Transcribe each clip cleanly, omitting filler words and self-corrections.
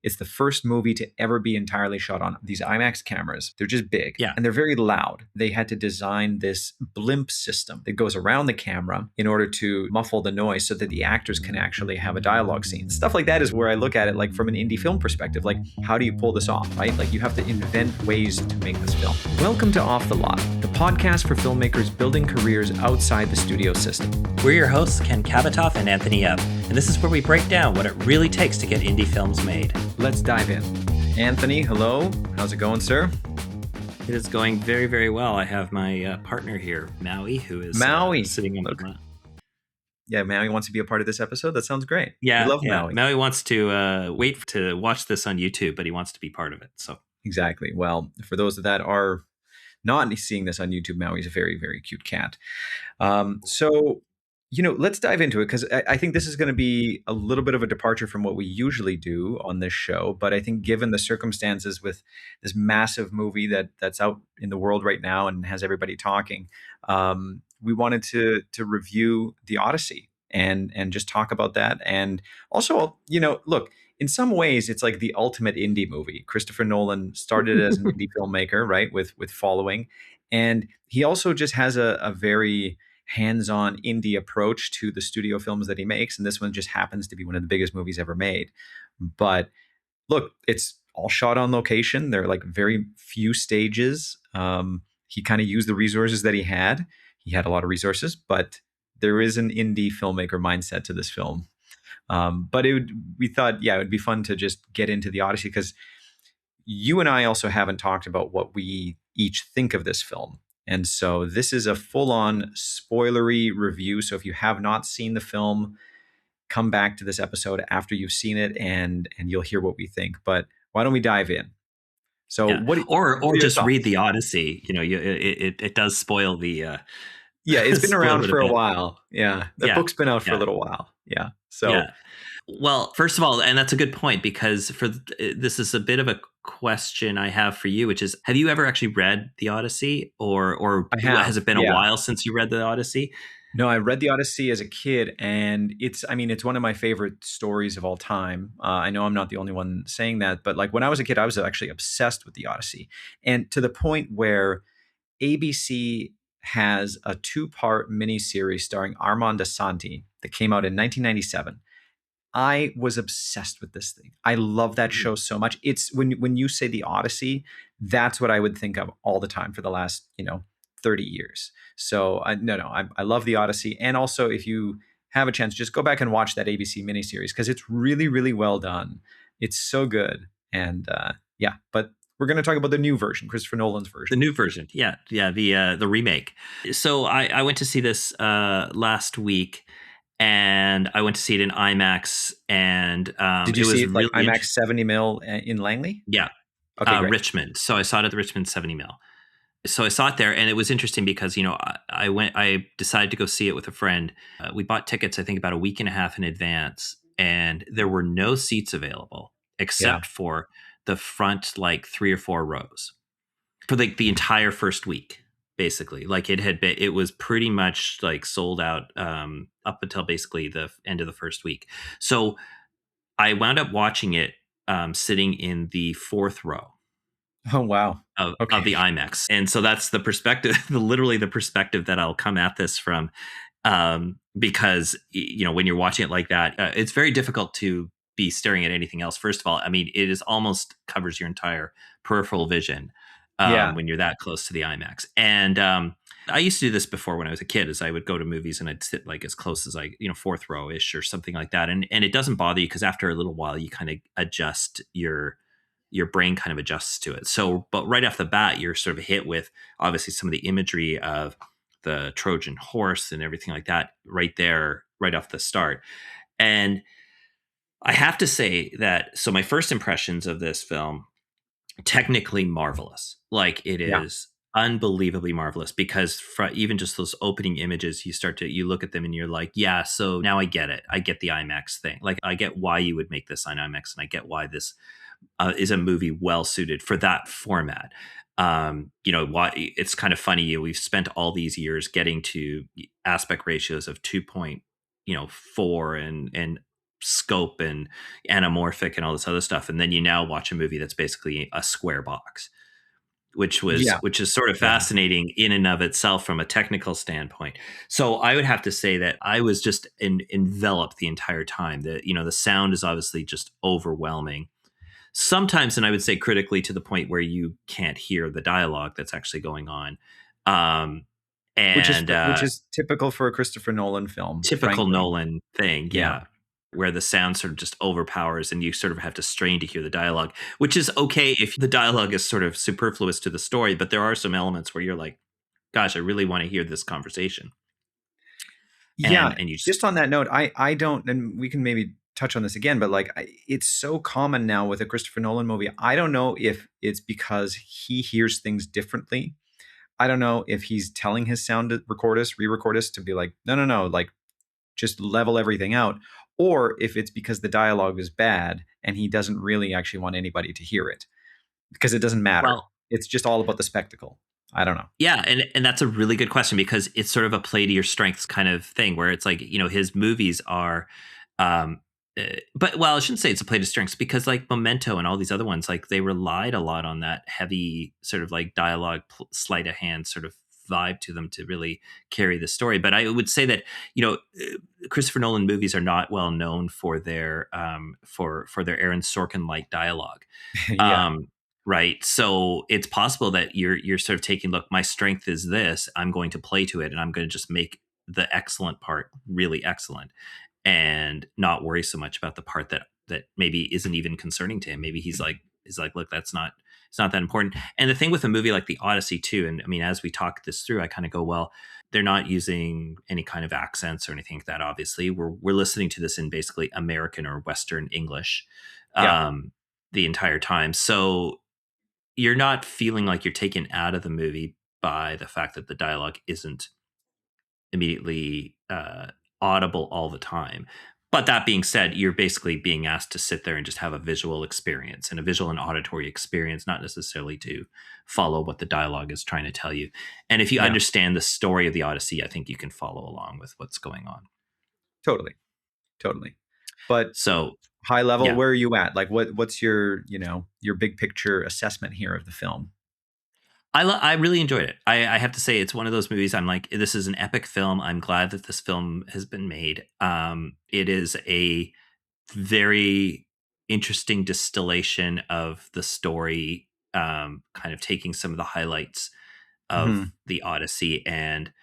It's the first movie to ever be entirely shot on these IMAX cameras. They're just big Yeah. and they're very loud. They had to design this blimp system that goes around the camera in order to muffle the noise so that the actors can actually have a dialogue scene. Stuff like that is where I look at it like from an indie film perspective. Like, how do you pull this off, right? Like, you have to invent ways to make this film. Welcome to Off the Lot, the podcast for filmmakers building careers outside the studio system. We're your hosts, Ken Kavatoff and Anthony Ebb, and this is where we break down what it really takes to get indie films made. Let's dive in. Anthony, hello. How's it going, sir? It is going very, very well. I have my partner here, Maui, who is sitting on the front. Yeah, Maui wants to be a part of this episode. That sounds great. Yeah, we love Maui. Maui wants to wait to watch this on YouTube, but he wants to be part of it. So exactly. Well, for those that are not seeing this on YouTube, Maui's a very, very cute cat. So, let's dive into it, because I think this is going to be a little bit of a departure from what we usually do on this show. But I think given the circumstances with this massive movie that's out in the world right now and has everybody talking, we wanted to review the Odyssey and just talk about that. And also, look, in some ways, it's like the ultimate indie movie. Christopher Nolan started as an indie filmmaker, right, with Following. And he also just has a very hands-on indie approach to the studio films that he makes. And this one just happens to be one of the biggest movies ever made. But look, it's all shot on location. There are like very few stages. He kind of used the resources that he had. He had a lot of resources, but there is an indie filmmaker mindset to this film. But we thought, it would be fun to just get into the Odyssey, because you and I also haven't talked about what we each think of this film. And so this is a full-on spoilery review. So if you have not seen the film, come back to this episode after you've seen it, and you'll hear what we think. But why don't we dive in? So or just read the Odyssey. It does spoil the. It's been around for a while. Yeah, the book's been out for a little while. Yeah. So. Yeah. Well, first of all, and that's a good point, because this is a bit of a question I have for you, which is, have you ever actually read the Odyssey, or has it been a while since you read the Odyssey? No, I read the Odyssey as a kid, and it's one of my favorite stories of all time. I know I'm not the only one saying that, but like when I was a kid, I was actually obsessed with the Odyssey, and to the point where ABC has a 2-part miniseries starring Armand Asante that came out in 1997. I was obsessed with this thing. I love that show so much. It's when you say the Odyssey, that's what I would think of all the time for the last 30 years. So I love the Odyssey. And also, if you have a chance, just go back and watch that ABC miniseries, because it's really, really well done. It's so good. And but we're going to talk about the new version, Christopher Nolan's version. The new version, the remake. So I went to see this last week. And I went to see it in IMAX. And did you see it like IMAX 70 mil in Langley? Yeah. Okay, Richmond. So I saw it at the Richmond 70 mil. So I saw it there, and it was interesting because, I decided to go see it with a friend. We bought tickets, I think, about a week and a half in advance, and there were no seats available except for the front, like 3 or 4 rows for like the entire first week. Basically, like it was pretty much like sold out up until basically the end of the first week. So I wound up watching it sitting in the 4th row. Oh, wow. Of the IMAX. And so that's the perspective, literally the perspective that I'll come at this from, because, when you're watching it like that, it's very difficult to be staring at anything else. First of all, I mean, it is almost covers your entire peripheral vision. When you're that close to the IMAX. And I used to do this before when I was a kid, is I would go to movies and I'd sit like as close as 4th row-ish or something like that. And it doesn't bother you, because after a little while you kind of adjust, your brain kind of adjusts to it. So, but right off the bat, you're sort of hit with obviously some of the imagery of the Trojan Horse and everything like that right there, right off the start. And I have to say that, so my first impressions of this film, technically marvelous. Like, it is unbelievably marvelous, because even just those opening images, you look at them and you're like, yeah, so now I get it. I get the IMAX thing. Like, I get why you would make this on IMAX, and I get why this is a movie well suited for that format. Why it's kind of funny. We've spent all these years getting to aspect ratios of 2.4 and scope and anamorphic and all this other stuff, and then you now watch a movie that's basically a square box, Yeah. which is sort of Yeah. fascinating in and of itself from a technical standpoint. So I would have to say that I was just enveloped the entire time. The sound is obviously just overwhelming. Sometimes, and I would say critically, to the point where you can't hear the dialogue that's actually going on. Um, and Which is typical for a Christopher Nolan film, Typical frankly. Nolan thing, Yeah. yeah, where the sound sort of just overpowers and you sort of have to strain to hear the dialogue, which is okay if the dialogue is sort of superfluous to the story, but there are some elements where you're like, gosh, I really want to hear this conversation. Yeah, And you just just on that note, I don't, and we can maybe touch on this again, but like it's so common now with a Christopher Nolan movie. I don't know if it's because he hears things differently. I don't know if he's telling his sound recordist, re-recordist to be like, no, no, no, like just level everything out, or if it's because the dialogue is bad and he doesn't really actually want anybody to hear it because it doesn't matter. well, It's just all about the spectacle. I don't know. yeah, and that's a really good question because it's sort of a play to your strengths kind of thing where it's like, his movies are um but well, I shouldn't say it's a play to strengths because like Memento and all these other ones, like they relied a lot on that heavy sort of like dialogue sleight of hand sort of vibe to them to really carry the story. But I would say that Christopher Nolan movies are not well known for their for their Aaron Sorkin like dialogue. Yeah, Um, right. So it's possible that you're sort of taking, look, my strength is this. I'm going to play to it, and I'm going to just make the excellent part really excellent, and not worry so much about the part that maybe isn't even concerning to him. Maybe he's like, look, that's not it's not that important. And the thing with a movie like the Odyssey too, and I mean, as we talk this through, I kind of go, well, they're not using any kind of accents or anything like that. Obviously, we're listening to this in basically American or Western English yeah, um, the entire time. So you're not feeling like you're taken out of the movie by the fact that the dialogue isn't immediately audible all the time. But that being said, you're basically being asked to sit there and just have a visual experience and a visual and auditory experience, not necessarily to follow what the dialogue is trying to tell you. And if you yeah, understand the story of the Odyssey, I think you can follow along with what's going on. totally, totally. But So, high level, yeah, where are you at? Like, what's your your big picture assessment here of the film? I really enjoyed it. I have to say it's one of those movies I'm like, this is an epic film. I'm glad that this film has been made. It is a very interesting distillation of the story, kind of taking some of the highlights of Hmm. the Odyssey, and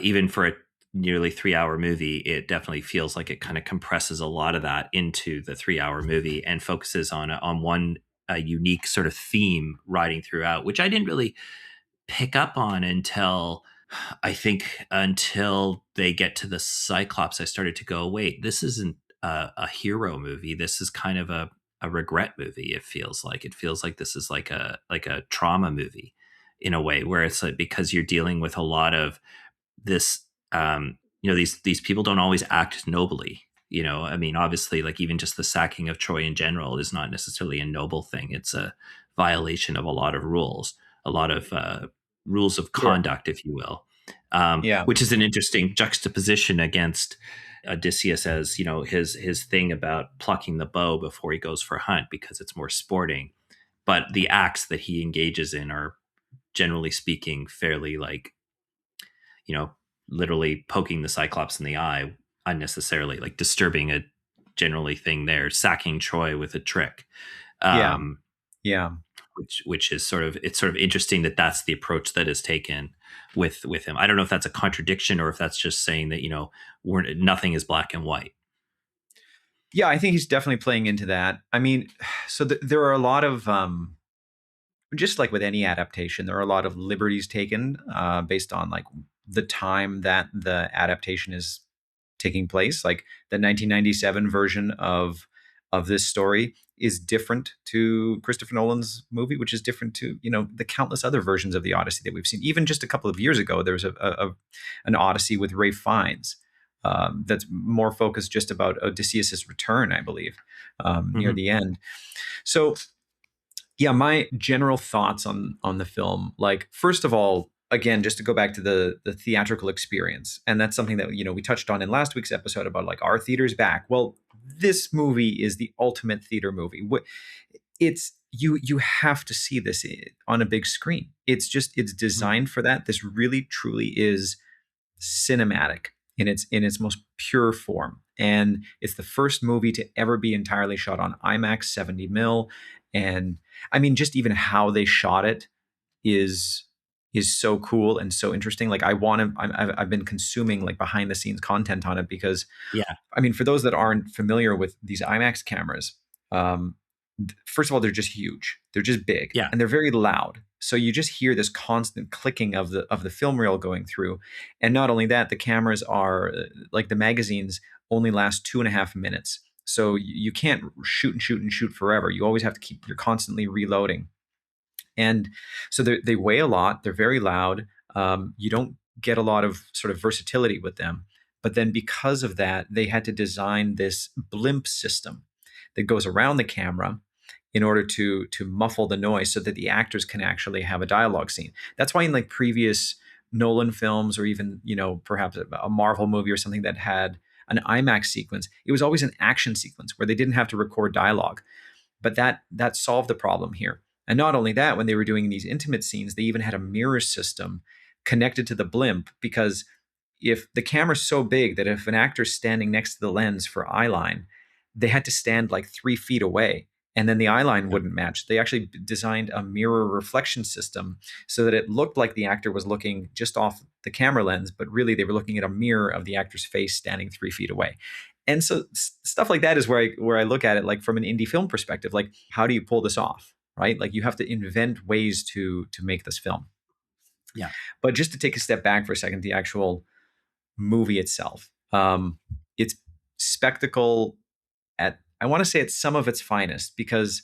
even for a nearly 3 hour movie, it definitely feels like it kind of compresses a lot of that into the 3 hour movie and focuses on one unique sort of theme riding throughout, which I didn't really pick up on until I think until they get to the Cyclops. I started to go, wait, this isn't a hero movie. This is kind of a regret movie. It feels like this is like a trauma movie in a way where it's like, because you're dealing with a lot of this these people don't always act nobly. I mean, obviously, like even just the sacking of Troy in general is not necessarily a noble thing. It's a violation of a lot of rules, a lot of rules of Sure. conduct, if you will, Yeah. which is an interesting juxtaposition against Odysseus, as his thing about plucking the bow before he goes for a hunt because it's more sporting, but the acts that he engages in are, generally speaking, fairly like, you know, literally poking the Cyclops in the eye unnecessarily, like disturbing a generally thing there, sacking Troy with a trick. Yeah. Um, Yeah. which is sort of interesting that that's the approach that is taken with him. I don't know if that's a contradiction or if that's just saying that, nothing is black and white. Yeah, I think he's definitely playing into that. I mean, so there are a lot of just like with any adaptation, there are a lot of liberties taken based on like the time that the adaptation is taking place. Like the 1997 version of this story is different to Christopher Nolan's movie, which is different to the countless other versions of the Odyssey that we've seen. Even just a couple of years ago, there was an Odyssey with Ray Fiennes that's more focused just about Odysseus's return, I believe, near Mm-hmm. the end. So yeah, my general thoughts on the film, like first of all, again, just to go back to the theatrical experience, and that's something that we touched on in last week's episode about like our theaters back. Well, this movie is the ultimate theater movie. It's you have to see this on a big screen. It's Mhm. designed for that. This really truly is cinematic in its most pure form, and it's the first movie to ever be entirely shot on IMAX 70 mil. And I mean, just even how they shot it is is so cool and so interesting. Like I want to, I've been consuming like behind the scenes content on it because Yeah. I mean, for those that aren't familiar with these IMAX cameras, um, first of all, they're just huge. They're just big, Yeah. and they're very loud. So you just hear this constant clicking of the film reel going through. And not only that, the cameras are like the magazines only last 2.5 minutes. So you can't shoot and shoot and shoot forever. You always have to keep. You're constantly reloading. And so they weigh a lot. They're very loud. You don't get a lot of sort of versatility with them. But then because of that, they had to design this blimp system that goes around the camera in order to muffle the noise so that the actors can actually have a dialogue scene. That's why in like previous Nolan films, or even perhaps a Marvel movie or something that had an IMAX sequence, it was always an action sequence where they didn't have to record dialogue. But that solved the problem here. And not only that, when they were doing these intimate scenes, they even had a mirror system connected to the blimp, because if the camera's so big that if an actor's standing next to the lens for eyeline, they had to stand like 3 feet away, and then the eyeline Yeah. wouldn't match. They actually designed a mirror reflection system so that it looked like the actor was looking just off the camera lens, but really they were looking at a mirror of the actor's face standing 3 feet away. And so stuff like that is where I look at it like from an indie film perspective. Like, how do you pull this off? Right? Like you have to invent ways to make this film. Yeah. But just to take a step back for a second, the actual movie itself, it's spectacle at, I want to say, it's some of its finest, because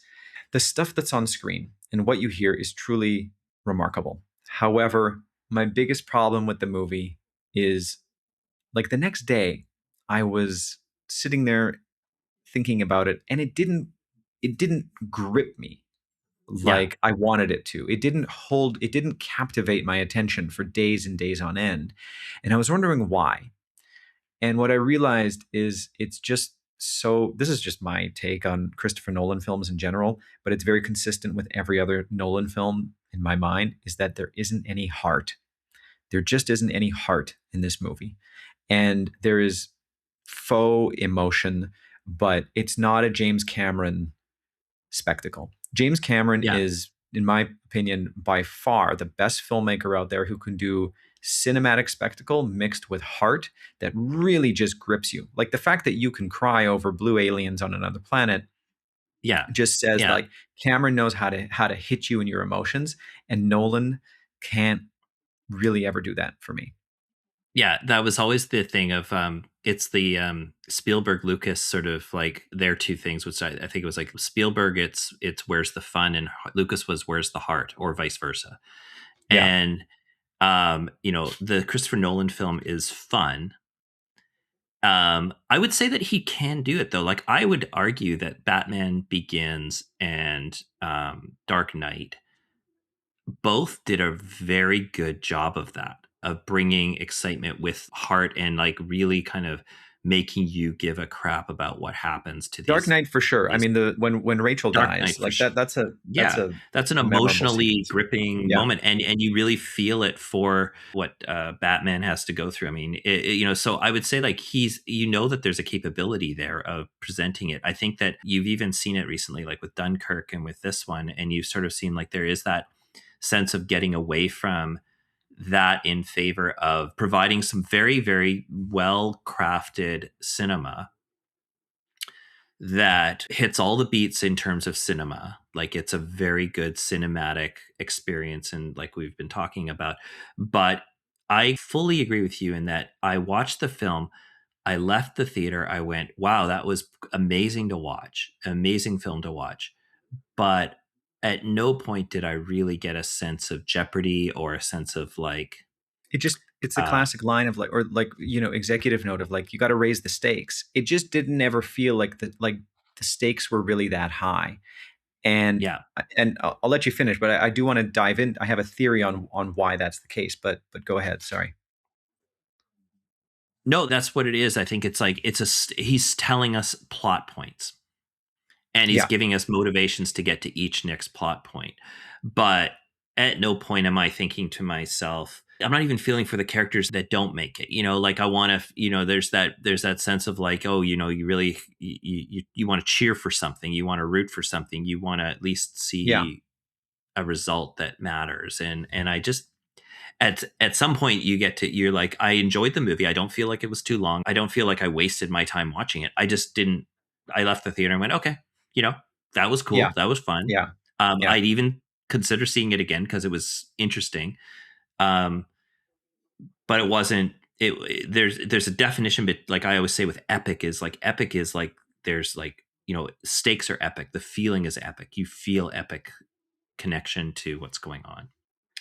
the stuff that's on screen and what you hear is truly remarkable. However, my biggest problem with the movie is like the next day I was sitting there thinking about it, and it didn't grip me Yeah. like I wanted it to. It didn't captivate my attention for days and days on end. And I was wondering why. And what I realized is it's just so, this is just my take on Christopher Nolan films in general, but it's very consistent with every other Nolan film in my mind, is that there isn't any heart. There just isn't any heart in this movie. And there is faux emotion, but it's not a James Cameron spectacle. James Cameron Yeah. is, in my opinion, by far the best filmmaker out there who can do cinematic spectacle mixed with heart that really just grips you. Like the fact that you can cry over blue aliens on another planet Yeah. just says Yeah. like Cameron knows how to hit you in your emotions, and Nolan can't really ever do that for me. Yeah, that was always the thing of it's the Spielberg Lucas sort of like their two things, which I think it was like Spielberg, it's where's the fun, and Lucas was where's the heart, or vice versa. Yeah. And the Christopher Nolan film is fun. I would say that he can do it though. Like I would argue that Batman Begins and Dark Knight both did a very good job of that, of bringing excitement with heart and like really kind of making you give a crap about what happens to Dark these Knight for sure. I these mean, the when Rachel Dark Knight dies, for like that's a that's yeah, a that's an a memorable emotionally sequence. gripping Yeah. moment, and you really feel it for what Batman has to go through. I mean, so I would say like that there's a capability there of presenting it. I think that you've even seen it recently, like with Dunkirk and with this one, and you've sort of seen like there is that sense of getting away from that in favor of providing some very, very well crafted cinema that hits all the beats in terms of cinema. Like it's a very good cinematic experience, and like we've been talking about. But I fully agree with you in that I watched the film. I left the theater. I went, wow, that was amazing to watch, amazing film to watch. But at no point did I really get a sense of jeopardy or a sense of like, It's a uh, classic line of like, or like, executive note of like, you got to raise the stakes. It just didn't ever feel like the stakes were really that high. And Yeah. I'll let you finish, but I do want to dive in. I have a theory on why that's the case, but go ahead. Sorry. No, that's what it is. I think it's like he's telling us plot points, and he's Yeah, giving us motivations to get to each next plot point. But at no point am I thinking to myself, I'm not even feeling for the characters that don't make it. Like I want to, there's that sense of like, oh, you really you want to cheer for something, you want to root for something, you want to at least yeah. see a result that matters. And I just at some point you're like, I enjoyed the movie. I don't feel like it was too long. I don't feel like I wasted my time watching it. I just didn't. I left the theater and went, okay, you know, that was Yeah, cool. That was fun. yeah, yeah. I'd even consider seeing it again because it was interesting. Um, but it wasn't. There's a definition, but like I always say with epic is like there's like stakes are epic. The feeling is epic. You feel epic connection to what's going on.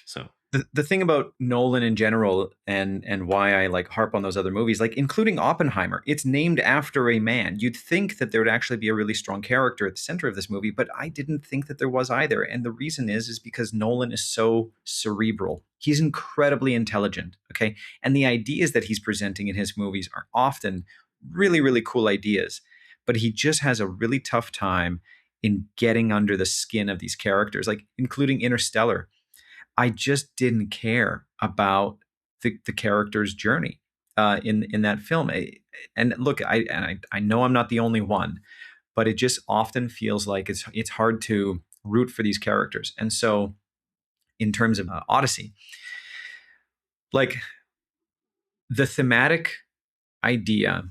So The thing about Nolan in general, and why I like harp on those other movies, like including Oppenheimer, it's named after a man. You'd think that there would actually be a really strong character at the center of this movie, but I didn't think that there was either. And the reason is because Nolan is so cerebral. He's incredibly intelligent, okay? And the ideas that he's presenting in his movies are often really, really cool ideas, but he just has a really tough time in getting under the skin of these characters, like including Interstellar. I just didn't care about the character's journey in that film. And look, I know I'm not the only one, but it just often feels like it's hard to root for these characters. And so, in terms of Odyssey, like the thematic idea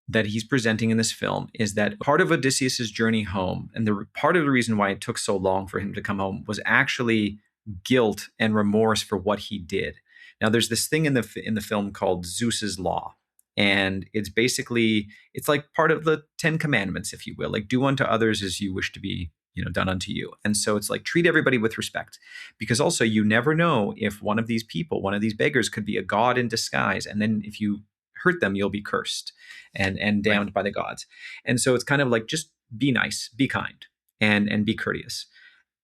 that he's presenting in this film is that part of Odysseus's journey home, and the part of the reason why it took so long for him to come home, was actually guilt and remorse for what he did. Now, there's this thing in the film called Zeus's law, and it's like part of the Ten Commandments, if you will, like do unto others as you wish to be done unto you. And so it's like treat everybody with respect, because also you never know if one of these people, one of these beggars, could be a god in disguise, and then if you hurt them, you'll be cursed and right. damned by the gods. And so it's kind of like just be nice, be kind, and be courteous.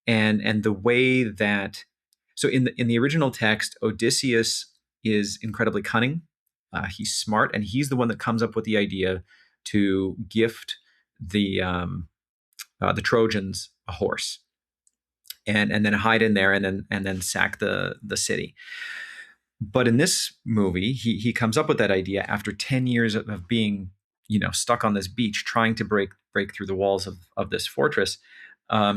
And the way that, so in the original text, Odysseus is incredibly cunning. He's smart, and he's the one that comes up with the idea to gift the Trojans a horse, and then hide in there, and then sack the city. But in this movie, he comes up with that idea after 10 years of being, stuck on this beach, trying to break through the walls of this fortress.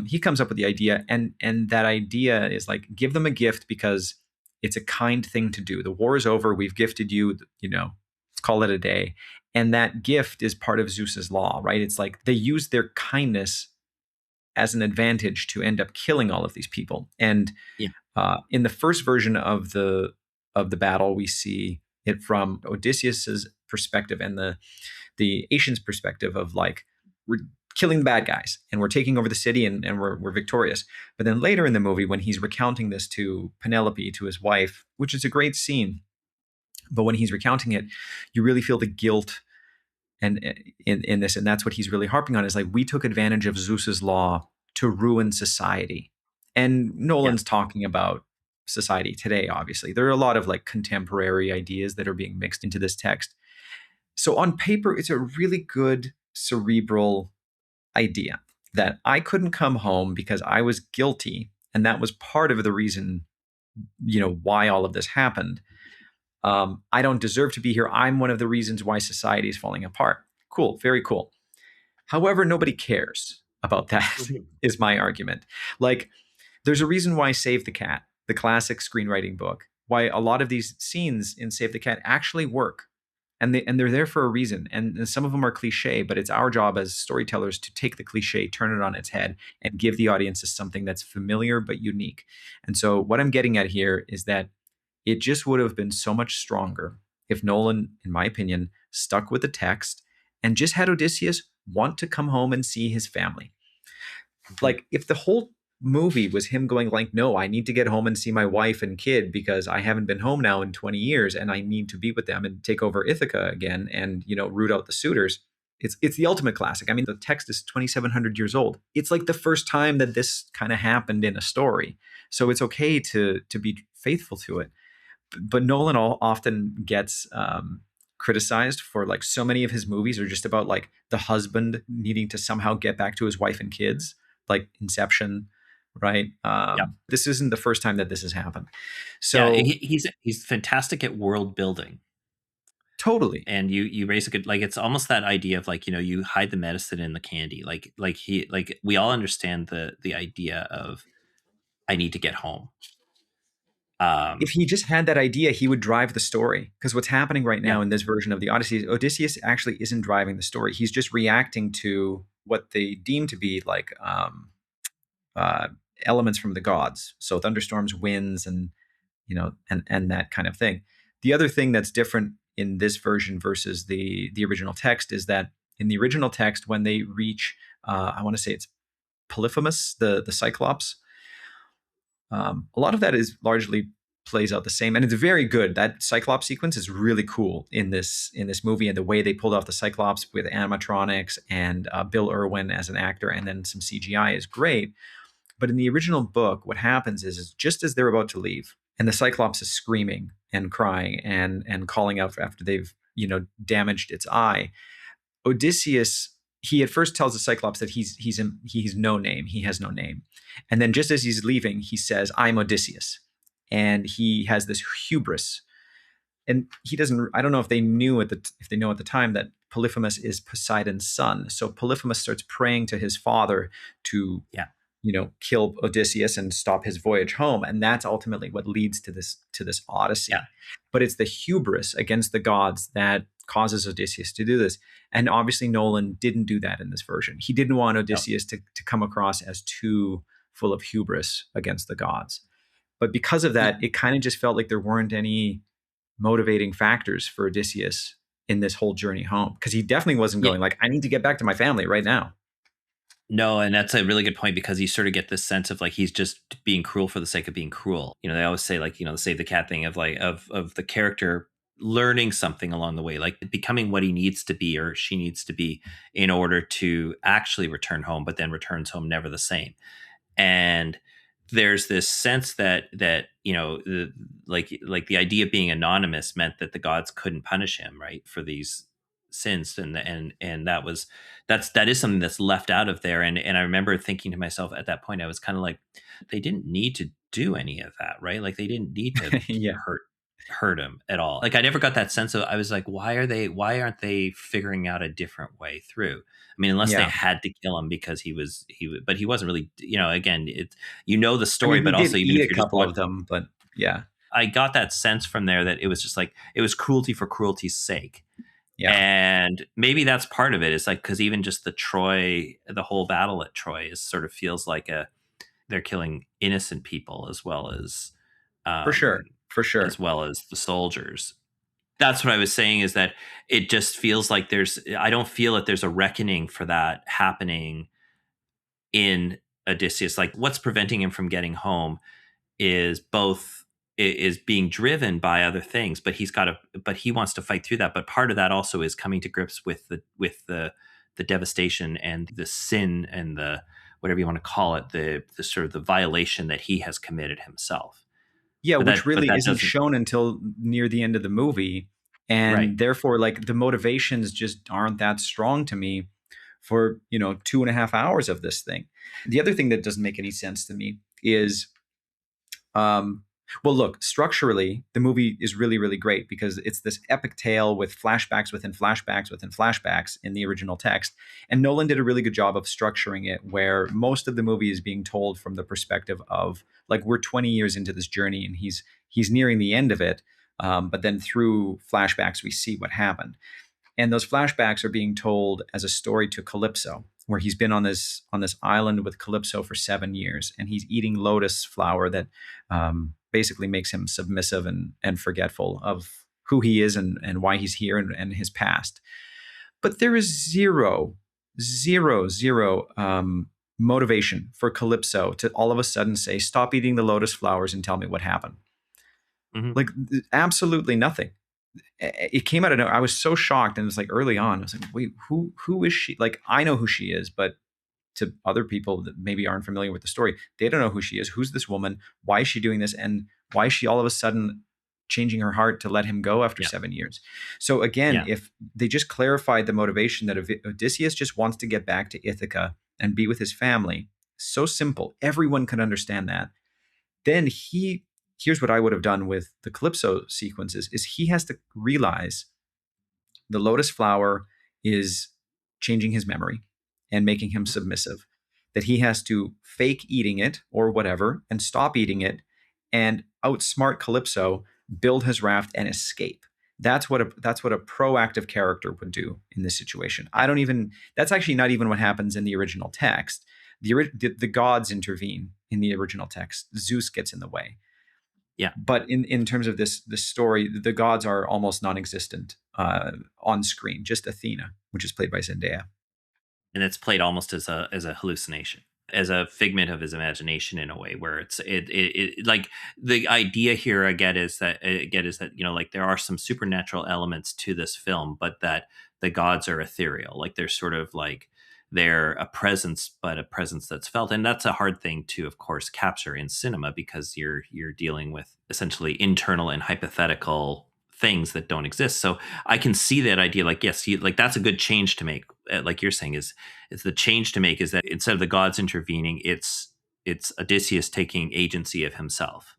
He comes up with the idea, and that idea is like, give them a gift because it's a kind thing to do. The war is over. We've gifted you, let's call it a day. And that gift is part of Zeus's law, right? It's like they use their kindness as an advantage to end up killing all of these people. And Yeah. in the first version of the battle, we see it from Odysseus's perspective and the Asians' perspective of like, we're killing the bad guys and we're taking over the city, and we're victorious. But then later in the movie, when he's recounting this to Penelope, to his wife, which is a great scene, but when he's recounting it, you really feel the guilt and in this, and that's what he's really harping on, is like, we took advantage of Zeus's law to ruin society. And Yeah. Nolan's talking about society today. Obviously, there are a lot of like contemporary ideas that are being mixed into this text. So on paper, it's a really good cerebral idea that I couldn't come home because I was guilty, and that was part of the reason why all of this happened. I don't deserve to be here. I'm one of the reasons why society is falling apart. Cool, very cool. However, nobody cares about that, Mhm. is my argument. Like, there's a reason why Save the Cat, the classic screenwriting book, why a lot of these scenes in Save the Cat actually work. And they're there for a reason. And some of them are cliche, but it's our job as storytellers to take the cliche, turn it on its head, and give the audiences something that's familiar but unique. And so what I'm getting at here is that it just would have been so much stronger if Nolan, in my opinion, stuck with the text and just had Odysseus want to come home and see his family. Mhm. Like, if the whole movie was him going like, no, I need to get home and see my wife and kid because I haven't been home now in 20 years and I need to be with them and take over Ithaca again and root out the suitors. it's the ultimate classic. I mean, the text is 2,700 years old. It's like the first time that this kind of happened in a story, so it's okay to be faithful to it. But Nolan often gets criticized for, like, so many of his movies are just about like the husband needing to somehow get back to his wife and kids, like Inception, right? Yeah. This isn't the first time that this has happened. Yeah, So he's fantastic at world building. totally. And you raise a good, like, it's almost that idea of like, you hide the medicine in the candy. Like we all understand the idea of I need to get home. If he just had that idea, he would drive the story. Because what's happening right Yeah. now in this version of the Odyssey is Odysseus actually isn't driving the story. He's just reacting to what they deem to be like uh, elements from the gods. So thunderstorms, winds, and and that kind of thing. The other thing that's different in this version versus the original text is that in the original text, when they reach, I want to say it's Polyphemus, the Cyclops, a lot of that is largely plays out the same, and it's very good. That Cyclops sequence is really cool in this movie, and the way they pulled off the Cyclops with animatronics and Bill Irwin as an actor, and then some CGI is great. But in the original book, what happens is just as they're about to leave, and the Cyclops is screaming and crying and calling out after they've damaged its eye. Odysseus, he at first tells the Cyclops that he's no name, he has no name, and then just as he's leaving, he says, "I'm Odysseus," and he has this hubris, and he doesn't. I don't know if they knew if they know at the time that Polyphemus is Poseidon's son. So Polyphemus starts praying to his father to Yeah. kill Odysseus and stop his voyage home, and that's ultimately what leads to this Odyssey. Yeah. But it's the hubris against the gods that causes Odysseus to do this, and obviously Nolan didn't do that in this version. He didn't want No. Odysseus to come across as too full of hubris against the gods. But because of that, it kind of just felt like there weren't any motivating factors for Odysseus in this whole journey home, because he definitely wasn't Yeah. going like, I need to get back to my family right now. No, and that's a really good point, because you sort of get this sense of like he's just being cruel for the sake of being cruel. They always say, like, the save the cat thing of like of the character learning something along the way, like becoming what he needs to be or she needs to be in order to actually return home, but then returns home never the same. And there's this sense that like the idea of being anonymous meant that the gods couldn't punish him, right, for these sins, and that is something that's left out of there. And I remember thinking to myself at that point, I was kind of like, they didn't need to do any of that, right? Like they didn't need to Yeah. hurt him at all. Like I never got that sense of, I was like, why aren't they figuring out a different way through? I mean, unless they Yeah. had to kill him because but he wasn't really, again, the I story, mean, he but did also even eat if a you're just couple watching, of them, but yeah, I got that sense from there that it was just like, it was cruelty for cruelty's sake. yeah, And maybe that's part of it. It's like, because even just the whole battle at Troy is sort of feels like they're killing innocent people for um, sure, for sure. as well as the soldiers. That's what I was saying, is that it just feels like I don't feel that there's a reckoning for that happening in Odysseus. Like what's preventing him from getting home is being driven by other things, but but he wants to fight through that. But part of that also is coming to grips with the devastation and the sin and the, whatever you want to call it, the sort of the violation that he has committed himself. Yeah, which But really that isn't doesn't, shown until near the end of the movie, right. and therefore, like, the motivations just aren't that strong to me for 2.5 hours of this thing. The other thing that doesn't make any sense to me is Um, well, look, structurally, the movie is really, really great because it's this epic tale with flashbacks within flashbacks within flashbacks in the original text. And Nolan did a really good job of structuring it where most of the movie is being told from the perspective of, like, we're 20 years into this journey and he's nearing the end of it. But then through flashbacks, we see what happened. And those flashbacks are being told as a story to Calypso, where he's been on this island with Calypso for 7 years, and he's eating lotus flower that basically makes him submissive and forgetful of who he is and why he's here and his past. But there is zero motivation for Calypso to all of a sudden say, "Stop eating the lotus flowers and tell me what happened." Mhm. Like, absolutely nothing. it came out of nowhere. I was so shocked, and it was like early on. I was like, wait, who is she? Like, I know who she is, but to other people that maybe aren't familiar with the story, they don't know who she is. Who's this woman? Why is she doing this? And why is she all of a sudden changing her heart to let him go after Yeah. 7 years? So again, Yeah. if they just clarified the motivation that Odysseus just wants to get back to Ithaca and be with his family, so simple, everyone could understand that. Then here's what I would have done with the Calypso sequences: is he has to realize the lotus flower is changing his memory and making him submissive, that he has to fake eating it or whatever and stop eating it and outsmart Calypso, build his raft and escape. That's what a proactive character would do in this situation. I don't even That's actually not even what happens in the original text. The gods intervene in the original text. Zeus gets in the way. Yeah. But in terms of this story, the gods are almost non-existent on screen. Just Athena, which is played by Zendaya. And it's played almost as a hallucination, as a figment of his imagination in a way, where it like the idea here I get is that like there are some supernatural elements to this film, but that the gods are ethereal, like they're sort of like they're a presence, but a presence that's felt. And that's a hard thing to, of course, capture in cinema, because you're dealing with essentially internal and hypothetical things that don't exist. So I can see that idea. Like, yes, like that's a good change to make. Like you're saying, is the change to make is that instead of the gods intervening, it's Odysseus taking agency of himself.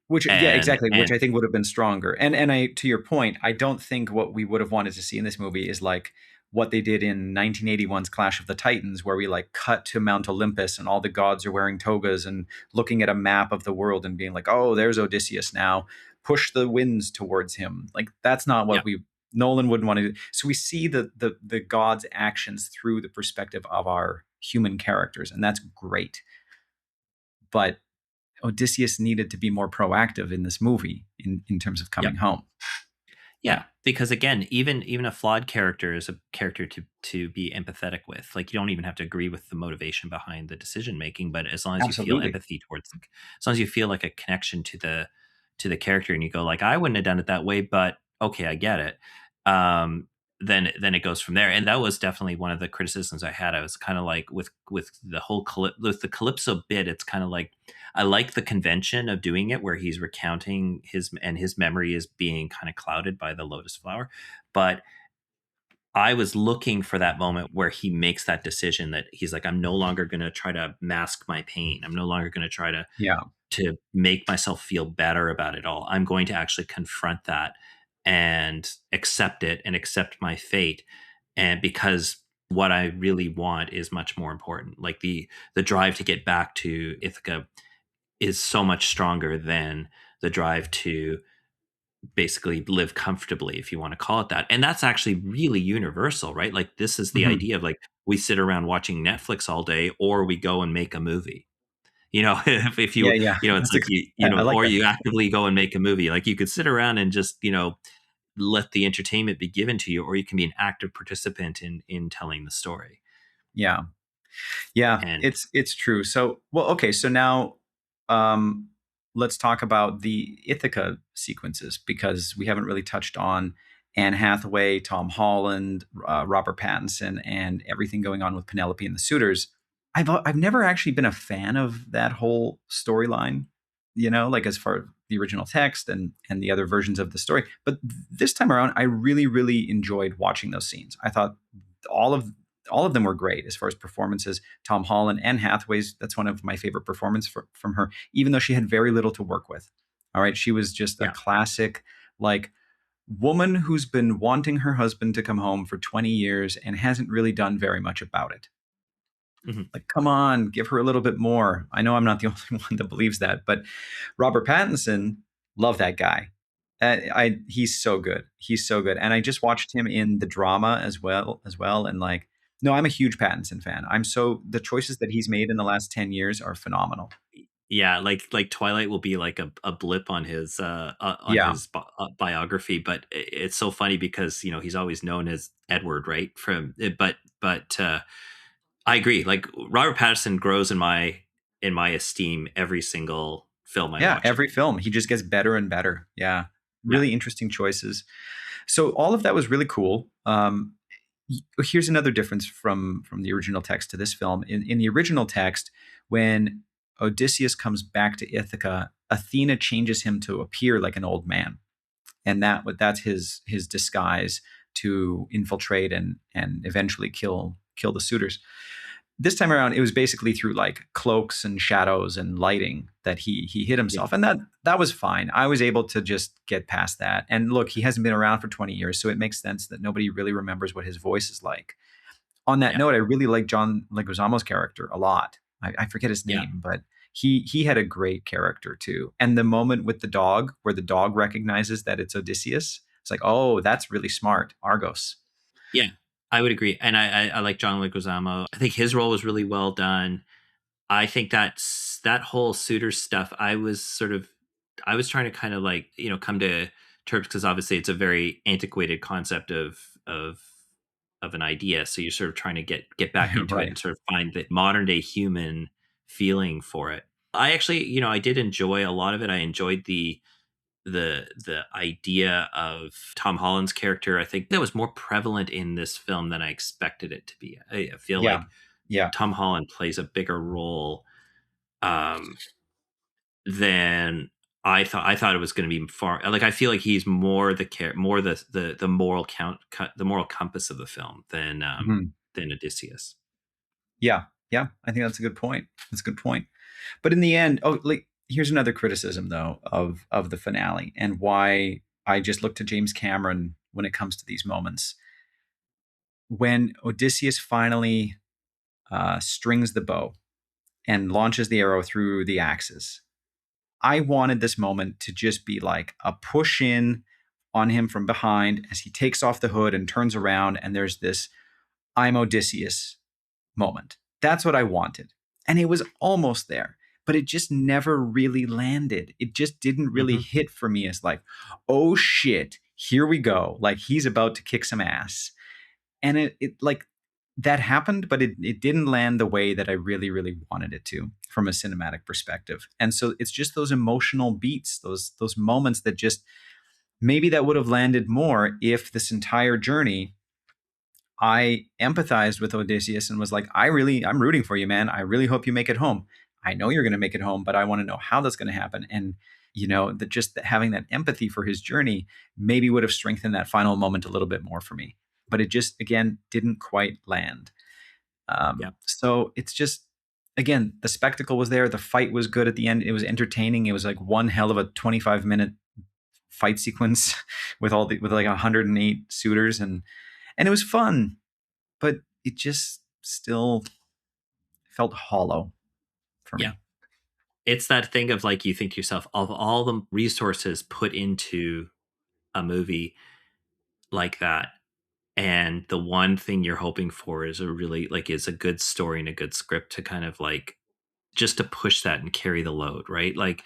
Which, yeah, And exactly. Which and I think would have been stronger. And I, to your point, I don't think what we would have wanted to see in this movie is like what they did in 1981's Clash of the Titans, where we like cut to Mount Olympus and all the gods are wearing togas and looking at a map of the world and being like, oh, there's Odysseus now. Push the winds towards him. Like, that's not yeah, what Nolan wouldn't want to do. So we see the gods' actions through the perspective of our human characters, and that's great. But Odysseus needed to be more proactive in this movie in terms of yeah, coming home. yeah. Because again, even a flawed character is a character to be empathetic with. Like, you don't even have to agree with the motivation behind the decision making, but as long as you feel Absolutely. empathy towards, as long as you feel like a connection to the character, and you go like, I wouldn't have done it that way, but okay, I get it. Um, then it goes from there. And that was definitely one of the criticisms I had. I was kind of like with the whole with the Calypso bit. It's kind of like, I like the convention of doing it where he's recounting his memory is being kind of clouded by the lotus flower, but I was looking for that moment where he makes that decision that he's like, I'm no longer going to try to mask my pain. I'm no longer going to try Yeah. to make myself feel better about it all. I'm going to actually confront that and accept it and accept my fate. And because what I really want is much more important. Like the drive to get back to Ithaca is so much stronger than the drive to basically live comfortably, if you want to call it that. And that's actually really universal, right? Like, this is the Mhm. idea of like, we sit around watching Netflix all day, or we go and make a movie. You know, if Yeah, you, yeah. it's like I like or that. you actively go and make a movie. Like, you could sit around and just, let the entertainment be given to you, or you can be an active participant in telling the story. Yeah. Yeah, And it's true. So, well, okay, so now um let's talk about the Ithaca sequences, because we haven't really touched on Anne Hathaway, Tom Holland, Robert Pattinson, and everything going on with Penelope and the suitors. I've never actually been a fan of that whole storyline, like as far as the original text and the other versions of the story. But this time around, I really, really enjoyed watching those scenes. I thought all of all of them were great as far as performances. Tom Holland and Hathaway's, that's one of my favorite performances from her, even though she had very little to work with. All right, she was just a yeah. classic, like, woman who's been wanting her husband to come home for 20 years and hasn't really done very much about it. Mhm. Like, come on, give her a little bit more. I know I'm not the only one that believes that, but Robert Pattinson, love that guy. He's so good. He's so good, and I just watched him in the drama as well. And like, no, I'm a huge Pattinson fan. The choices that he's made in the last 10 years are phenomenal. Yeah, like Twilight will be like a blip on Yeah, his biography, but it's so funny because he's always known as Edward, right? But I agree. Like, Robert Pattinson grows in my esteem every single film I yeah. watch of Every him. film, he just gets better and better. Yeah, Yeah. really interesting choices. So all of that was really cool. Here's another difference from the original text to this film. In the original text, when Odysseus comes back to Ithaca, Athena changes him to appear like an old man, and that's his disguise to infiltrate and eventually kill the suitors. This time around, it was basically through like cloaks and shadows and lighting that he hid Yeah. himself, and that was fine. I was able to just get past that. And look, he hasn't been around for 20 years, so it makes sense that nobody really remembers what his voice is like. On that Yeah. note, I really like John Leguizamo's character a lot. I forget his Yeah. name, but he had a great character too. And the moment with the dog, where the dog recognizes that it's Odysseus, it's like, oh, that's really smart, Argos. Yeah, I would agree, and I like John Leguizamo. I think his role was really well done. I think that whole suitor stuff. I was trying to kind of like come to terms because obviously it's a very antiquated concept of an idea. So you're sort of trying to get back into it Right. and sort of find the modern day human feeling for it. I actually, I did enjoy a lot of it. I enjoyed the idea of Tom Holland's character. I think that was more prevalent in this film than I expected it to be. I feel Yeah. like Yeah. Tom Holland plays a bigger role um, than I thought. I thought it was going to be far. Like I feel like he's more more the moral the moral compass of the film Mhm. than Odysseus. Yeah. Yeah. I think that's a good point. That's a good point. But in the end, oh, like here's another criticism though of the finale and why I just look to James Cameron when it comes to these moments. When Odysseus finally strings the bow and launches the arrow through the axis, I wanted this moment to just be like a push in on him from behind as he takes off the hood and turns around, and there's this "I'm Odysseus" moment. That's what I wanted. And it was almost there, but it just never really landed. It just didn't really Hmm. hit for me as like, oh shit, here we go. Like he's about to kick some ass. And it like that happened, but it didn't land the way that I really, really wanted it to from a cinematic perspective. And so it's just those emotional beats, those moments that just maybe that would have landed more if this entire journey I empathized with Odysseus and was like, I'm rooting for you, man. I really hope you make it home. I know you're going to make it home, but I want to know how that's going to happen. And, that just having that empathy for his journey maybe would have strengthened that final moment a little bit more for me. But it just, again, didn't quite land. Yeah. So it's just, again, the spectacle was there. The fight was good at the end. It was entertaining. It was like one hell of a 25-minute fight sequence with like 108 suitors and it was fun, but it just still felt hollow for Yeah. me. It's that thing of like you think to yourself, of all the resources put into a movie like that, and the one thing you're hoping for is a good story and a good script to kind of like just to push that and carry the load, right? Like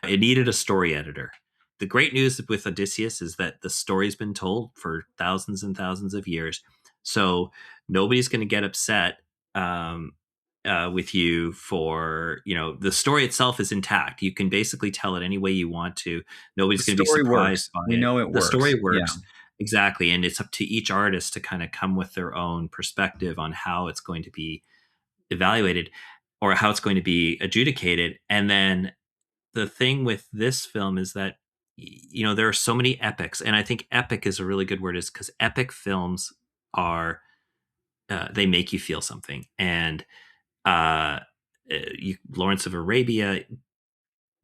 it needed a story editor. The great news with Odysseus is that the story's been told for thousands and thousands of years. So nobody's going to get upset with you for, the story itself is intact. You can basically tell it any way you want to. The Nobody's going to be story surprised works. by We it. know it The story works. Yeah. works. Exactly. And it's up to each artist to kind of come with their own perspective on how it's going to be evaluated or how it's going to be adjudicated. And then the thing with this film is that there are so many epics, and I think epic is a really good word, is because epic films are they make you feel something. And uh, Lawrence of Arabia,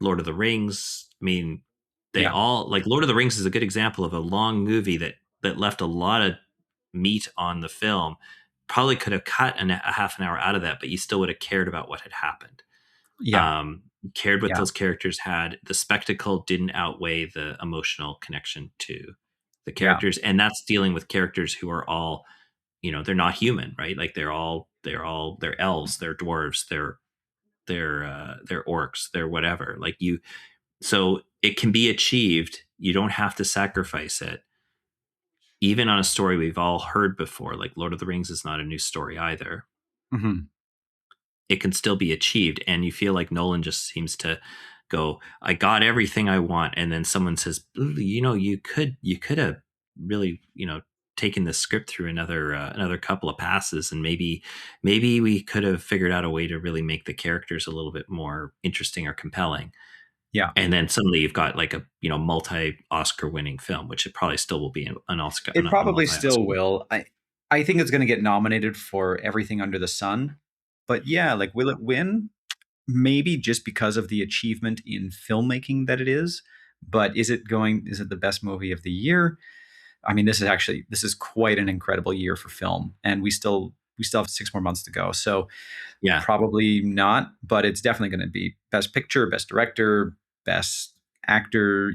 Lord of the Rings. I mean, they Yeah. all like Lord of the Rings is a good example of a long movie that left a lot of meat on the film. Probably could have cut a half an hour out of that, but you still would have cared about what had happened. Yeah. Cared what Yeah. those characters had. The spectacle didn't outweigh the emotional connection to the Yeah. characters, and that's dealing with characters who are all, they're not human, right? Like they're elves, they're dwarves, they're orcs, they're whatever. Like so it can be achieved. You don't have to sacrifice it. Even on a story we've all heard before, like Lord of the Rings is not a new story either. Hmm. It can still be achieved, and you feel like Nolan just seems to go, I got everything I want, and then someone says, you could have really, taken the script through another couple of passes, and maybe we could have figured out a way to really make the characters a little bit more interesting or compelling. Yeah. And then suddenly you've got like a multi-Oscar winning film, which it probably still will be an Oscar, It a probably still multi-Oscar. will. I think it's going to get nominated for everything under the sun. But yeah, like, will it win? Maybe just because of the achievement in filmmaking that it is. But is it the best movie of the year? I mean, this is quite an incredible year for film, and we still have 6 more months to go. So Yeah, probably not, but it's definitely going to be best picture, best director, best actor.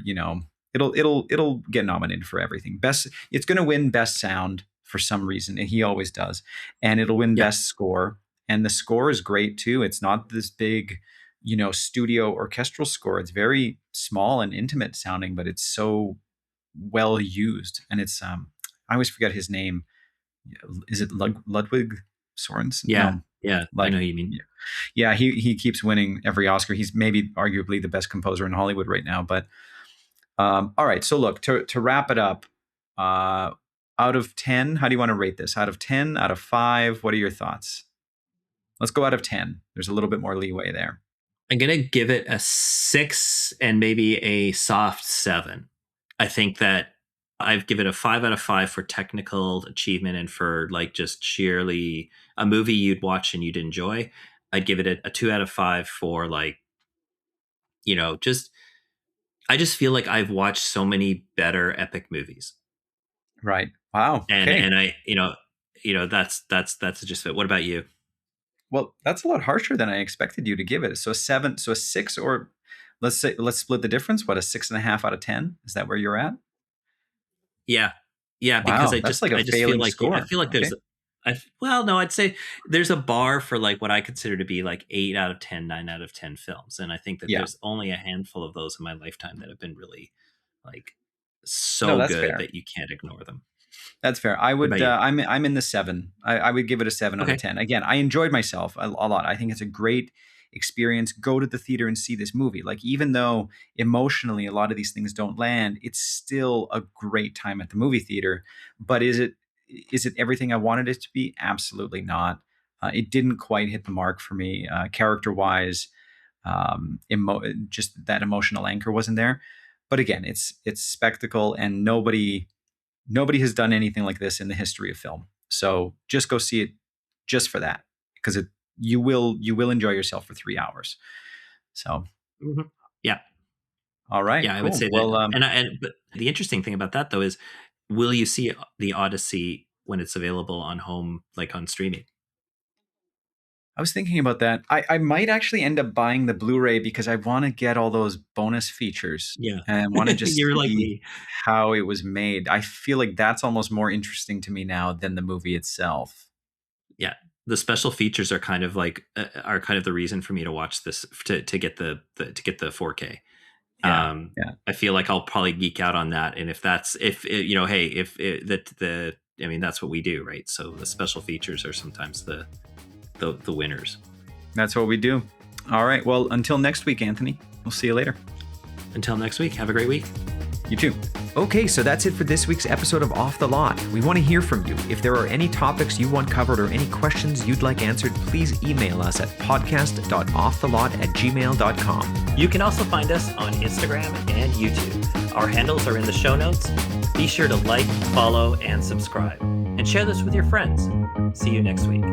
It'll get nominated for everything. It's going to win best sound for some reason, and he always does, and it'll win yeah, best score. And the score is great too. It's not this big, studio orchestral score. It's very small and intimate sounding, but it's so well used. And it's I always forget his name. Is it Ludwig Sorensen? yeah, No, yeah. I like, know who you mean. yeah, he keeps winning every Oscar. He's maybe arguably the best composer in Hollywood right now. But all right, so look, to wrap it up, uh, out of 10, how do you want to rate this? Out of 10, out of 5, what are your thoughts? Let's go out of 10. There's a little bit more leeway there. I'm gonna give it a 6 and maybe a soft 7. I think that I've given it a 5 out of 5 for technical achievement and for like just sheerly a movie you'd watch and you'd enjoy. I'd give it a 2 out of 5 for like, just I just feel like I've watched so many better epic movies. Right. Wow. And Okay. and I, that's just it. What about you? Well, that's a lot harsher than I expected you to give it. So a 7, so a 6, or let's split the difference. What, a 6.5 out of 10? Is that where you're at? Yeah. Yeah, because Wow, that's like a I just feel failing like I score. feel like Okay. well, no, I'd say there's a bar for like what I consider to be like 8 out of 10, 9 out of 10 films. And I think that Yeah. there's only a handful of those in my lifetime that have been really like No, so that's good fair. that you can't ignore them. That's fair. I What would. about you? I'm in the 7. I would give it a 7 out of Okay. 10. Again, I enjoyed myself a lot. I think it's a great experience. Go to the theater and see this movie. Like, even though emotionally a lot of these things don't land, it's still a great time at the movie theater. But is it everything I wanted it to be? Absolutely not. It didn't quite hit the mark for me, character wise. Just that emotional anchor wasn't there. But again, it's spectacle, and nobody has done anything like this in the history of film. So just go see it just for that, because you will enjoy yourself for 3 hours. So Mhm. Yeah. all right, Yeah, I would cool. say that. Well, But the interesting thing about that though is, will you see the Odyssey when it's available on home, like on streaming? I was thinking about that. I might actually end up buying the Blu-ray because I want to get all those bonus features Yeah. and want to just You're like see me. how it was made. I feel like that's almost more interesting to me now than the movie itself. Yeah, the special features are kind of like are kind of the reason for me to watch this, to get to get the 4K. Yeah, yeah. I feel like I'll probably geek out on that, and if hey, if I mean, that's what we do, right? So the special features are sometimes the winners. That's what we do. All right. Well, until next week, Anthony. We'll see you later. Until next week, have a great week. You too. Okay, so that's it for this week's episode of Off the Lot. We want to hear from you. If there are any topics you want covered or any questions you'd like answered, please email us at podcast.offthelot@gmail.com. You can also find us on Instagram and YouTube. Our handles are in the show notes. Be sure to like, follow, and subscribe. And share this with your friends. See you next week.